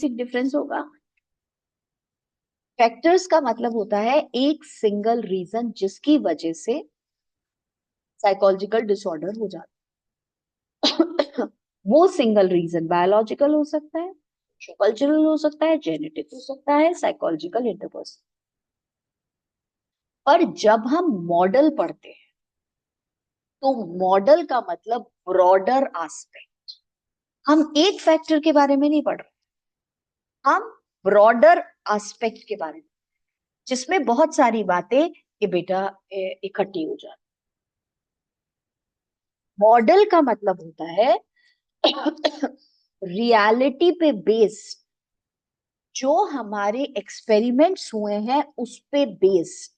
Basic difference होगा। Factors का मतलब होता है एक सिंगल रीजन जिसकी वजह से साइकोलॉजिकल डिसऑर्डर हो जाता है। वो सिंगल रीजन बायोलॉजिकल हो सकता है, कल्चरल हो सकता है, जेनेटिक हो सकता है, साइकोलॉजिकल, इंटरपर्सनल। पर जब हम मॉडल पढ़ते हैं तो मॉडल का मतलब ब्रॉडर एस्पेक्ट। हम एक फैक्टर के बारे में नहीं पढ़ रहे, हम ब्रॉडर एस्पेक्ट के बारे में, जिसमें बहुत सारी बातें कि बेटा इकट्ठी हो जाती। मॉडल का मतलब होता है रियलिटी पे बेस्ड, जो हमारे एक्सपेरिमेंट्स हुए हैं उस पे बेस्ड,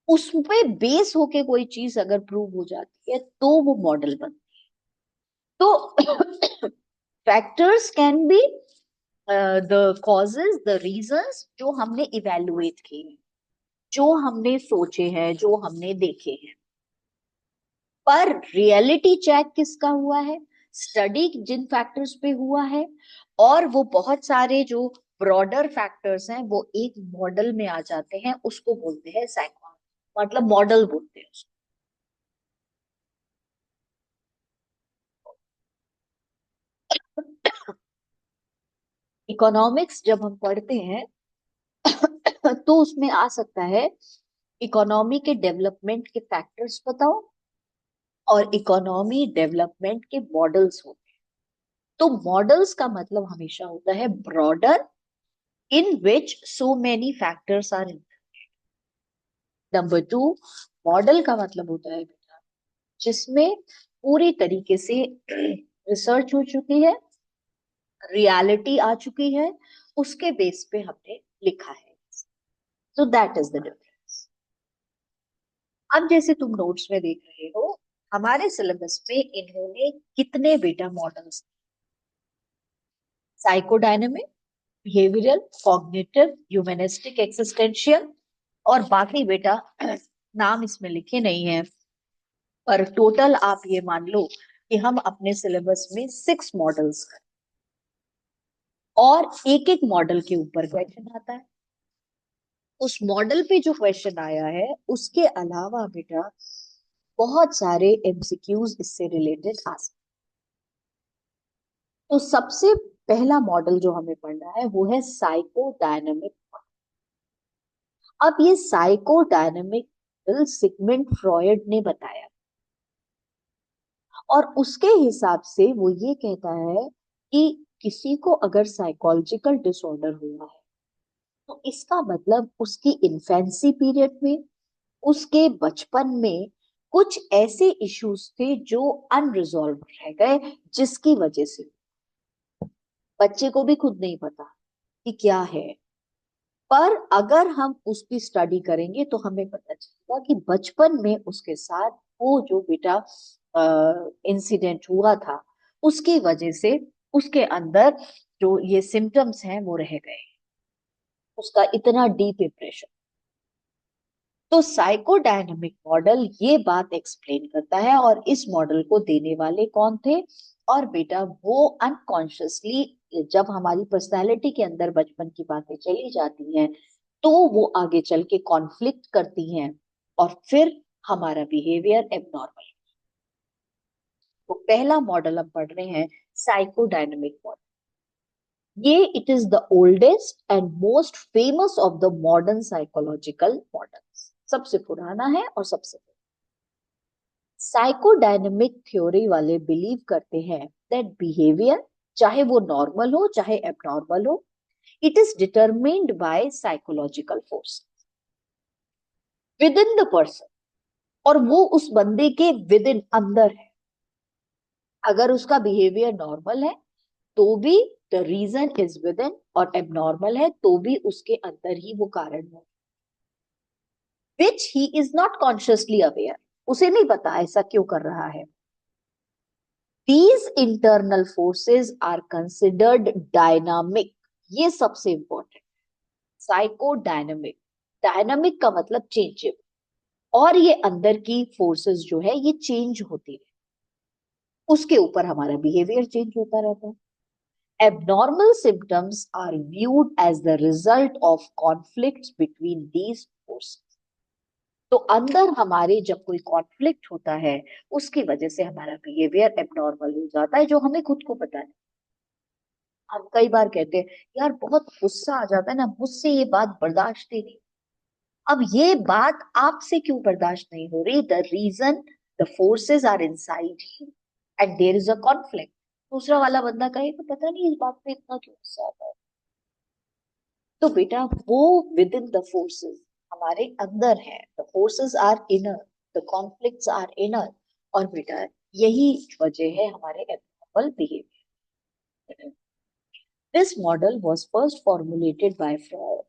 उस पे बेस होके कोई चीज अगर प्रूव हो जाती है तो वो मॉडल बनती है। तो factors can be the causes, the reasons जो हमने इवेलुएट किए, जो हमने सोचे हैं, जो हमने देखे हैं। पर रियलिटी चेक किसका हुआ है? स्टडी जिन फैक्टर्स पे हुआ है, और वो बहुत सारे जो ब्रॉडर फैक्टर्स हैं वो एक मॉडल में आ जाते हैं, उसको बोलते हैं साइकोलॉजी, मतलब मॉडल बोलते हैं उसको। इकोनॉमिक्स जब हम पढ़ते हैं तो उसमें आ सकता है इकोनॉमी के डेवलपमेंट के फैक्टर्स बताओ, और इकोनॉमी डेवलपमेंट के मॉडल्स होते हैं। तो मॉडल्स का मतलब हमेशा होता है broader, in which so many factors are in. Number two, model का मतलब होता है बेटा जिसमें पूरी तरीके से रिसर्च हो चुकी है, रियलिटी आ चुकी है, उसके बेस पे हमने लिखा है। So that is the difference. अब जैसे तुम नोट्स में देख रहे हो, हमारे सिलेबस में इन्होंने कितने बेटा models, psychodynamic, behavioural, cognitive, humanistic, existential, और बाकी बेटा नाम इसमें लिखे नहीं है, पर टोटल आप ये मान लो कि हम अपने सिलेबस में 6 मॉडल्स कर, और एक एक मॉडल के ऊपर क्वेश्चन आता है। उस मॉडल पे जो क्वेश्चन आया है उसके अलावा बेटा बहुत सारे एमसीक्यूज इससे रिलेटेड आ सकते। तो सबसे पहला मॉडल जो हमें पढ़ना है वो है साइकोडायनेमिक। अब ये साइकोडायनेमिक सिगमंड फ्रॉयड ने बताया, और उसके हिसाब से वो ये कहता है कि किसी को अगर साइकोलॉजिकल डिसऑर्डर हुआ है तो इसका मतलब उसकी इन्फेंसी पीरियड में, उसके बचपन में कुछ ऐसे इश्यूज थे जो अनरिजॉल्व रह गए, जिसकी वजह से बच्चे को भी खुद नहीं पता कि क्या है। पर अगर हम उसकी स्टडी करेंगे तो हमें पता चलेगा कि बचपन में उसके साथ वो जो बेटा इंसिडेंट हुआ था उसकी वजह से उसके अंदर जो ये सिम्टम्स हैं वो रह गए, उसका इतना डीप इम्प्रेशन। तो साइकोडायनेमिक मॉडल ये बात एक्सप्लेन करता है, और इस मॉडल को देने वाले कौन थे? और बेटा वो अनकॉन्शियसली जब हमारी पर्सनालिटी के अंदर बचपन की बातें चली जाती हैं तो वो आगे चल के कॉन्फ्लिक्ट करती हैं, और फिर हमारा बिहेवियर एबनॉर्मल। तो पहला मॉडल हम पढ़ रहे हैं साइकोडायनेमिक मॉडल। ये it is the oldest and most famous of the modern psychological models, सबसे पुराना है और सबसे। साइकोडायनेमिक थ्योरी वाले बिलीव करते हैं दैट बिहेवियर, चाहे वो नॉर्मल हो चाहे एबनॉर्मल हो, it is determined bye psychological force with in the person, और वो उस बंदे के विद इन अंदर है। अगर उसका बिहेवियर नॉर्मल है तो भी the reason is within, और एबनॉर्मल है तो भी उसके अंदर ही वो कारण है, which he is not consciously aware, उसे नहीं पता ऐसा क्यों कर रहा है। These internal forces are considered dynamic. ये सबसे इंपॉर्टेंट, साइकोडायनेमिक। डायनामिक का मतलब चेंजेबल, और ये अंदर की फोर्सेस जो है ये चेंज होती है, उसके ऊपर हमारा बिहेवियर चेंज होता रहता है। Abnormal symptoms are viewed as the result of conflicts between these forces. तो अंदर हमारे जब कोई कॉन्फ्लिक्ट होता है, उसकी वजह से हमारा बिहेवियर एबनॉर्मल हो जाता है, जो हमें खुद को पता है। हम कई बार कहते हैं यार बहुत गुस्सा आ जाता है ना, मुझसे ये बात बर्दाश्त ही नहीं। अब ये बात आपसे क्यों बर्दाश्त नहीं हो रही? The reason, the forces are inside you and there is a conflict. दूसरा वाला बंदा कहेगा पता नहीं इस बात पे इतना क्यों गुस्सा आता है। तो बेटा वो विद इन द फोर्सेस हमारे अंदर है। The forces are inner, the conflicts are inner. और बेटा यही वजह है हमारे abnormal behaviour. This model was first formulated by Freud,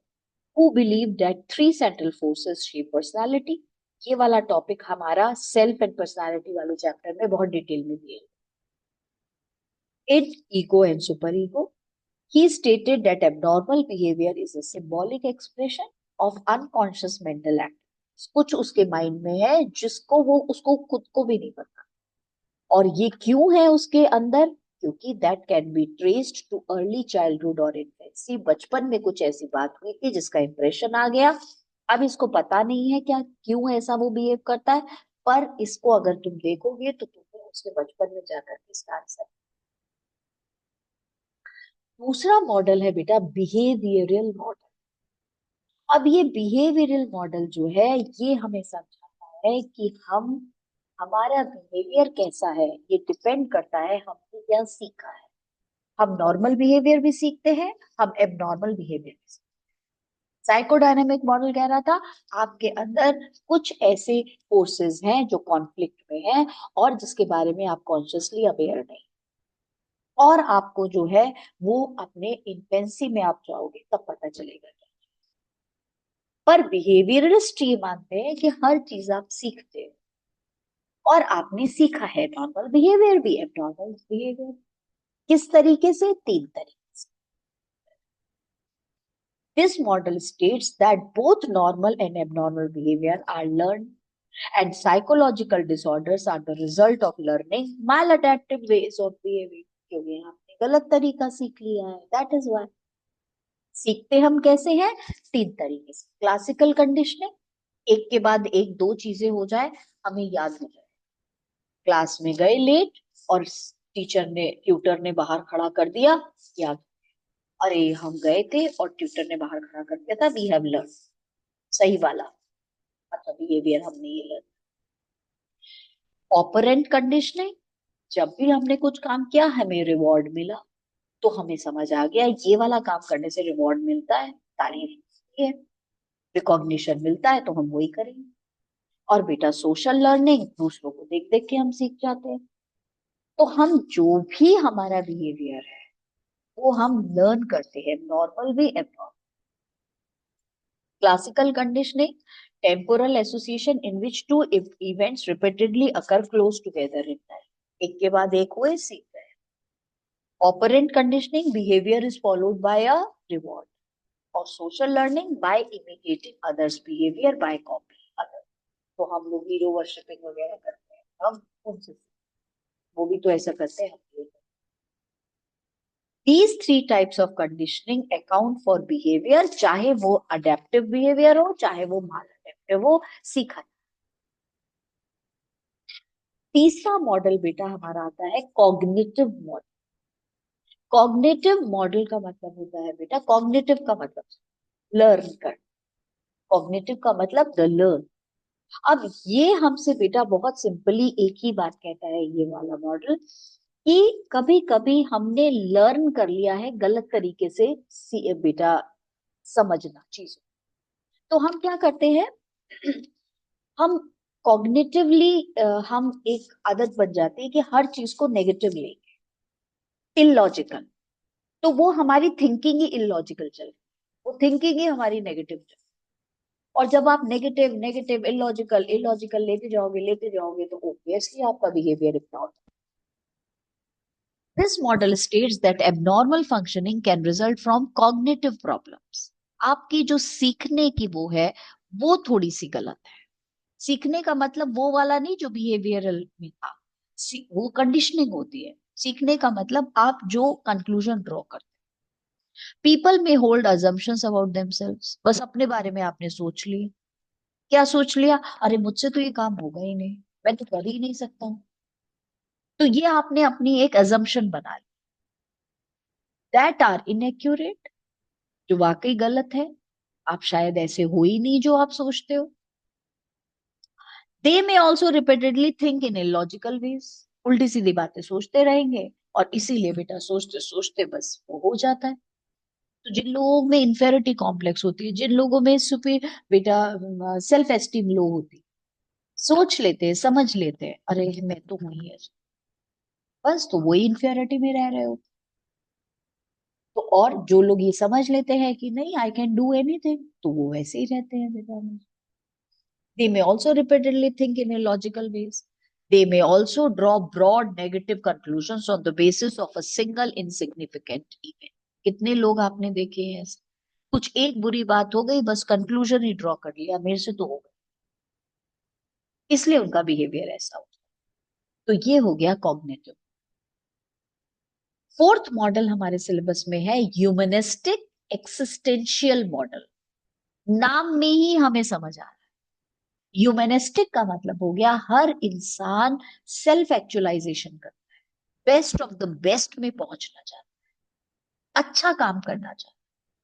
who believed that three central forces shape personality। ये वाला टॉपिक हमारा सेल्फ एंड पर्सनालिटी वाले चैप्टर में बहुत डिटेल में दिया है। id, ego and super ego। He stated that abnormal behavior is a symbolic expression of unconscious mental act। कुछ उसके माइंड में है जिसको वो उसको खुद को भी नहीं पता। और ये क्यों है उसके अंदर? क्योंकि that can be traced too early childhood और इन्फेंसी। बचपन में कुछ ऐसी बात हुई थी जिसका इंप्रेशन आ गया। अब इसको पता नहीं है क्या क्यों ऐसा वो बिहेव करता है, पर इसको अगर तुम देखोगे तो तुम्हें उसके बचपन में जाकर के इसका आंसर। दूसरा मॉडल है बेटा बिहेवियरल मॉडल। अब ये बिहेवियरल मॉडल जो है ये हमें समझाता है कि हम हमारा बिहेवियर कैसा है, ये डिपेंड करता है हमने क्या सीखा है। हम नॉर्मल बिहेवियर भी सीखते हैं, हम एबनॉर्मल बिहेवियर भी सीखते हैं। साइकोडायनेमिक मॉडल कह रहा था आपके अंदर कुछ ऐसे फोर्सेस हैं जो कॉन्फ्लिक्ट में हैं और जिसके बारे में आप कॉन्शियसली अवेयर नहीं, और आपको जो है वो अपने इंटेंसी में आप जाओगे तब पता चलेगा। पर बिहेवियरिस्ट ये मानते हैं कि हर चीज आप सीखते हो, और आपने सीखा है नॉर्मल बिहेवियर भी एबनॉर्मल बिहेवियर। किस तरीके से? तीन तरीके से। This model states that both normal and abnormal behavior are learned, and psychological disorders are the result of learning maladaptive ways of behaving। क्योंकि आपने गलत तरीका सीख लिया है, दैट इज वाई। सीखते हम कैसे हैं? तीन तरीके से। क्लासिकल कंडीशनिंग, एक के बाद एक दो चीजें हो जाए हमें याद हो जाए। क्लास में गए लेट और टीचर ने ट्यूटर ने बाहर खड़ा कर दिया, याद। अरे हम गए थे और ट्यूटर ने बाहर खड़ा कर दिया था, वी हैव लर्न। सही वाला मतलब बिहेवियर हमने ये लर्न। ऑपरेंट कंडीशनिंग, जब भी हमने कुछ काम किया हमें रिवॉर्ड मिला तो हमें समझ आ गया ये वाला काम करने से रिवॉर्ड मिलता है, तारीफ है, रिकॉग्निशन मिलता है तो हम वही करेंगे। और बेटा सोशल लर्निंग, दूसरों को देख देख के हम सीख जाते हैं। तो हम जो भी हमारा बिहेवियर है वो हम लर्न करते हैं, नॉर्मल भी abnormal. Classical conditioning, temporal association in which two events repeatedly occur close together in time, एक के बाद एक हुए सीख गए। Operant conditioning, behaviour is followed by a reward. और social learning by imitating others behaviour by copy other. तो हम लोग हीरो वर्शिपिंग वगैरह करते हैं, हम उनसे वो भी तो ऐसा करते हैं। These three types of conditioning account for behavior, चाहे वो adaptive behavior हो चाहे वो maladaptive हो, सीखा। तीसरा मॉडल बेटा हमारा आता है कॉग्निटिव मॉडल। कॉग्निटिव मॉडल का मतलब होता है बेटा, कॉग्निटिव का मतलब लर्न कर, कॉग्निटिव का मतलब द लर्न। अब ये हमसे बेटा बहुत सिंपली एक ही बात कहता है ये वाला मॉडल, कि कभी कभी हमने लर्न कर लिया है गलत तरीके से बेटा समझना चीजों। तो हम क्या करते हैं हम कॉग्निटिवली हम एक आदत बन जाती है कि हर चीज को नेगेटिव लेंगे, इलॉजिकल। तो वो हमारी थिंकिंग ही इलॉजिकल चल रही, वो थिंकिंग ही हमारी नेगेटिव चल। और जब आप नेगेटिव नेगेटिव इलॉजिकल इलॉजिकल लेते जाओगे तो ऑब्वियसली आपका बिहेवियर इतना होता है। This model states that abnormal functioning can result from cognitive problems। आपकी जो सीखने की वो है वो थोड़ी सी गलत है। सीखने का मतलब वो वाला नहीं जो बिहेवियरल में था, वो कंडीशनिंग होती है। सीखने का मतलब आप जो कंक्लूजन ड्रॉ करते, पीपल में होल्ड अजम्पशंस अबाउट देमसेल्व्स, बस अपने बारे में आपने सोच लिया। क्या सोच लिया? अरे मुझसे तो ये काम होगा ही नहीं, मैं तो कर ही नहीं सकता हूँ। तो ये आपने अपनी एक अजम्पशन बना ली, दैट आर इनएक्यूरेट, जो वाकई गलत है। आप शायद ऐसे हो ही नहीं जो आप सोचते हो। They may also repeatedly think in illogical ways, उल्टी सीधी बातें सोचते रहेंगे, और इसीलिए बेटा सोचते सोचते बस वो हो जाता है। तो जिन लोगों में इंफेरिटी कॉम्प्लेक्स होती है, जिन लोगों में सुपीर बेटा सेल्फ एस्टीम लो होती, सोच लेते हैं, समझ लेते हैं, अरे मैं तो हूं ही ऐसा, बस तो वही इंफेरिटी में रह रहे हो। तो और जो लोग ये समझ लेते हैं कि नहीं आई कैन डू एनीथिंग, तो वो वैसे ही रहते हैं बेटा। They may also repeatedly think in illogical ways. They may also draw broad negative conclusions on the basis of a single insignificant event. कितने लोग आपने देखे हैं ऐसे? कुछ एक बुरी बात हो गई, बस कंक्लूजन ही ड्रॉ कर लिया, मेरे से तो हो गई, इसलिए उनका बिहेवियर ऐसा हो। तो ये हो गया कॉग्निटिव। फोर्थ मॉडल हमारे सिलेबस में है ह्यूमनिस्टिक एक्सिस्टेंशियल मॉडल। नाम में ही हमें समझ आ रहा है, ह्यूमनिस्टिक का मतलब हो गया हर इंसान सेल्फ एक्चुअलाइजेशन कर, बेस्ट ऑफ द बेस्ट में पहुंचना चाहता है, अच्छा काम करना चाहता है,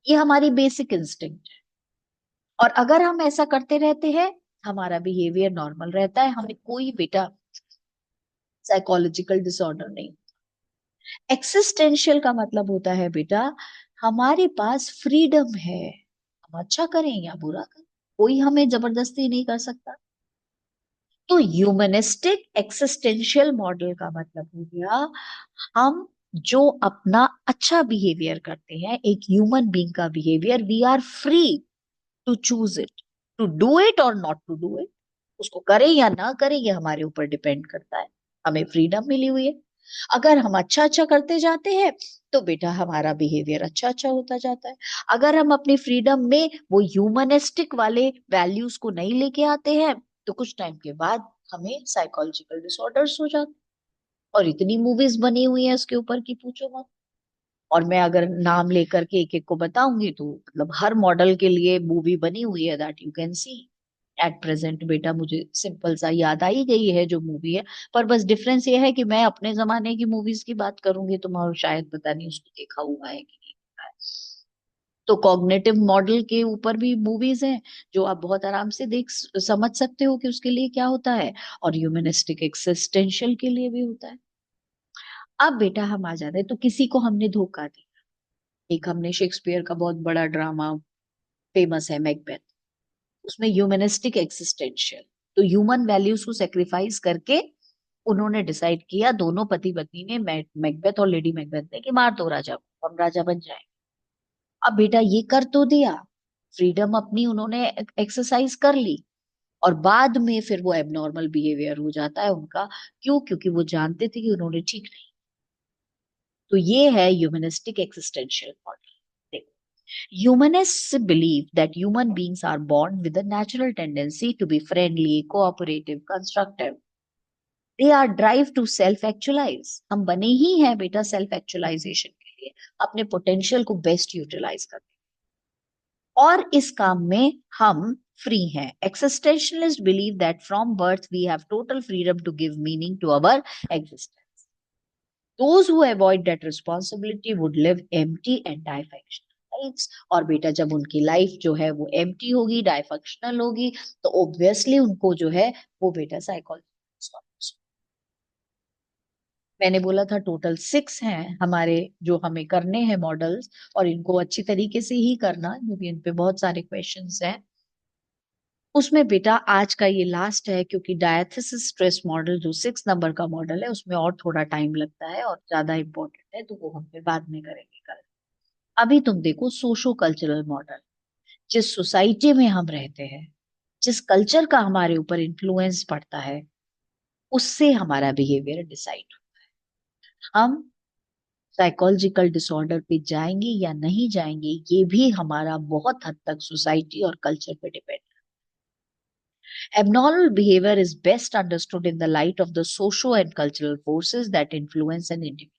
ये हमारी बेसिक इंस्टिंक्ट है। और अगर हम ऐसा करते रहते हैं, हमारा बिहेवियर नॉर्मल रहता है, हमें कोई बेटा साइकोलॉजिकल डिसऑर्डर नहीं। एक्सिस्टेंशियल का मतलब होता है बेटा हमारे पास फ्रीडम है, हम अच्छा करें या बुरा करें, कोई हमें जबरदस्ती नहीं कर सकता। तो ह्यूमनिस्टिक एक्सिस्टेंशियल मॉडल का मतलब हो गया हम जो अपना अच्छा बिहेवियर करते हैं, एक ह्यूमन बीइंग का behaviour, we are free to choose it, to do it और नॉट टू डू इट। उसको करें या ना करें ये हमारे ऊपर डिपेंड करता है, हमें फ्रीडम मिली हुई है। अगर हम अच्छा अच्छा करते जाते हैं तो बेटा हमारा बिहेवियर अच्छा अच्छा होता जाता है। अगर हम अपनी फ्रीडम में वो ह्यूमनिस्टिक वाले वैल्यूज को नहीं लेके आते हैं, तो कुछ टाइम के बाद हमें साइकोलॉजिकल डिसऑर्डर्स हो जाते हैं। और इतनी मूवीज बनी हुई है इसके ऊपर की पूछो मत। और मैं अगर नाम लेकर के एक एक को बताऊंगी तो मतलब हर मॉडल के लिए मूवी बनी हुई है, that you can see. At present बेटा मुझे सिंपल सा याद आई गई है जो मूवी है, पर बस डिफरेंस ये है कि मैं अपने जमाने की मूवीज की बात करूंगी तो मैं शायद पता नहीं उसको देखा हुआ है कि नहीं देखा है। तो कॉग्निटिव मॉडल के ऊपर भी मूवीज हैं जो आप बहुत आराम से समझ सकते हो कि उसके लिए क्या होता है, और ह्यूमनिस्टिक एक्सिस्टेंशियल के लिए भी होता है। अब बेटा हम आ जाते हैं, तो किसी को हमने धोखा दिया। एक हमने शेक्सपियर का बहुत बड़ा ड्रामा फेमस है मैकबेथ, उसमें ह्यूमनिस्टिक एक्सिस्टेंशियल, तो ह्यूमन वैल्यूज को सेक्रीफाइस करके उन्होंने डिसाइड किया, दोनों पति पत्नी ने, मैकबेथ और लेडी मैकबेथ ने, कि मार दो राजा को, हम राजा बन जाए। अब बेटा ये कर तो दिया, फ्रीडम अपनी उन्होंने एक्सरसाइज कर ली, और बाद में फिर वो एबनॉर्मल बिहेवियर हो जाता है उनका। क्यों? क्योंकि वो जानते थे कि उन्होंने ठीक नहीं। तो ये है humanistic existential model. Humanists believe that human beings are born with a natural tendency to be friendly, cooperative, constructive. They are drive to self-actualize. हम बने ही हैं बेटा सेल्फ एक्चुअलाइजेशन के लिए, अपने पोटेंशियल को बेस्ट यूटिलाइज करने, और इस काम में हम फ्री हैं। Existentialists believe that from birth we have total freedom to give meaning to our existence. Those who avoid that responsibility would live empty and die fictional lives. और बेटा जब उनकी लाइफ जो है वो एम्प्टी होगी, डायफंक्शनल होगी, तो ऑब्वियसली उनको जो है वो बेटा साइकोलॉजी। मैंने बोला था टोटल 6 हैं हमारे जो हमें करने हैं मॉडल्स, और इनको अच्छी तरीके से ही करना क्योंकि इन पे बहुत सारे क्वेश्चंस हैं। उसमें बेटा आज का ये लास्ट है, क्योंकि डायथेसिस स्ट्रेस मॉडल जो 6 नंबर का मॉडल है उसमें और थोड़ा टाइम लगता है और ज्यादा इंपॉर्टेंट है, तो वो हम फिर बाद में करेंगे कल। अभी तुम देखो सोशो कल्चरल मॉडल, जिस सोसाइटी में हम रहते हैं, जिस कल्चर का हमारे ऊपर इन्फ्लुएंस पड़ता है, उससे हमारा बिहेवियर डिसाइड, हम साइकोलॉजिकल डिसऑर्डर पे जाएंगे या नहीं जाएंगे, ये भी हमारा बहुत हद तक सोसाइटी और कल्चर पे depend. Abnormal behavior is best understood in the light of the socio and cultural forces that influence an individual.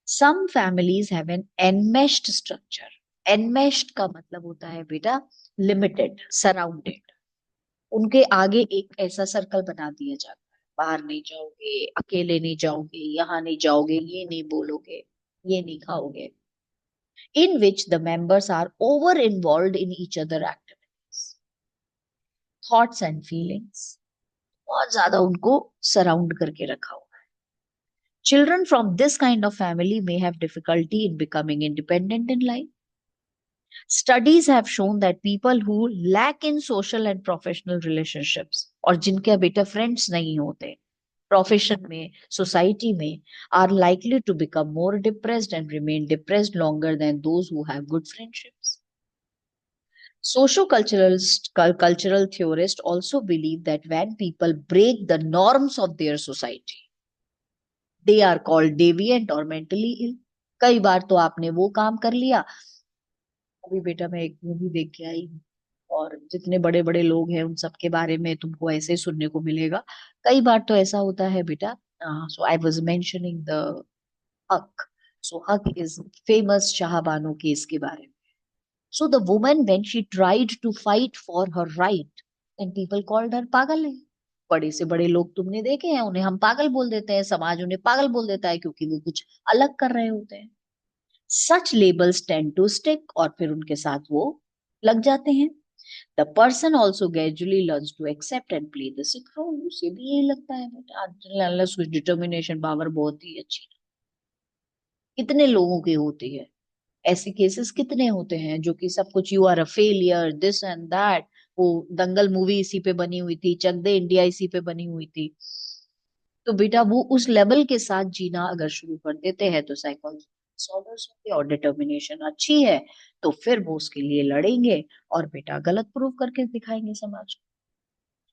Some families have an enmeshed structure. Enmeshed का मतलब होता है बेटा लिमिटेड, सराउंडेड. उनके आगे एक ऐसा सर्कल बना दिया जाता है, बाहर नहीं जाओगे, अकेले नहीं जाओगे, यहाँ नहीं जाओगे, ये नहीं बोलोगे, ये नहीं खाओगे, in which the members are over involved in each other activities, thoughts and feelings. बहुत ज्यादा उनको सराउंड करके रखा हुआ है. Children from this kind of family may have difficulty in becoming independent in life. Studies have shown that people who lack in social and professional relationships, और जिनके बेटा फ्रेंड्स नहीं होते प्रोफेशन में, सोसाइटी में, are likely to become more depressed and remain depressed longer than those who have good friendships. Cultural theorists also believe that when people break the norms of their society, they are called deviant or mentally ill. कई बार तो आपने वो काम कर लिया. अभी बेटा मैं एक मूवी देख के आई हूँ, और जितने बड़े बड़े लोग हैं उन सब के बारे में तुमको ऐसे ही सुनने को मिलेगा. कई बार तो ऐसा होता है बेटा. सो आई वाज मेंशनिंग द हक. सो हक इज फेमस शाहबानो केस के बारे में. So the woman, when she tried to fight for her right, then people called her पागल है. बड़े से बड़े लोग तुमने देखे हैं, उन्हें हम पागल बोल देते हैं, समाज उन्हें पागल बोल देता है क्योंकि वो कुछ अलग कर रहे होते हैं. Such labels tend to stick, और फिर उनके साथ वो लग जाते हैं. The person also gradually learns to accept and play the sick role. उसे भी यही लगता है बेटा, अनलेस कुछ डिटर्मिनेशन पावर बहुत ही अच्छी. कितने लोगों की होती है ऐसे केसेस, कितने होते हैं जो कि सब कुछ you are a failure this and that. वो दंगल मूवी इसी पे बनी हुई थी, चक दे इंडिया इसी पे बनी हुई थी. तो बेटा वो उस लेवल के साथ जीना अगर शुरू कर देते हैं तो साइकोलॉजी डिसऑर्डर्स होंगे, और डिटर्मिनेशन अच्छी है तो फिर वो उसके लिए लड़ेंगे और बेटा गलत प्रूव करके दिखाएंगे समाज को.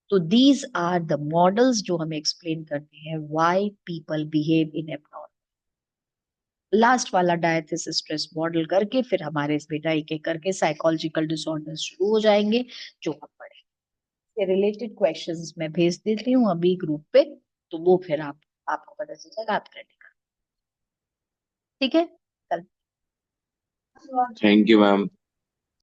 तो दीज आर द मॉडल्स जो हमें एक्सप्लेन करते हैं why people behave in abnormal. Last वाला डायथिस स्ट्रेस मॉडल करके फिर हमारे इस बेटा एक एक करके साइकोलॉजिकल डिसऑर्डर शुरू हो जाएंगे जो हम पढ़ेंगे. रिलेटेड क्वेश्चंस मैं भेज देती हूँ अभी ग्रुप पे, तो वो फिर आपको पता चल जाएगा, आप रेडी कर. ठीक है. कल. Thank you ma'am.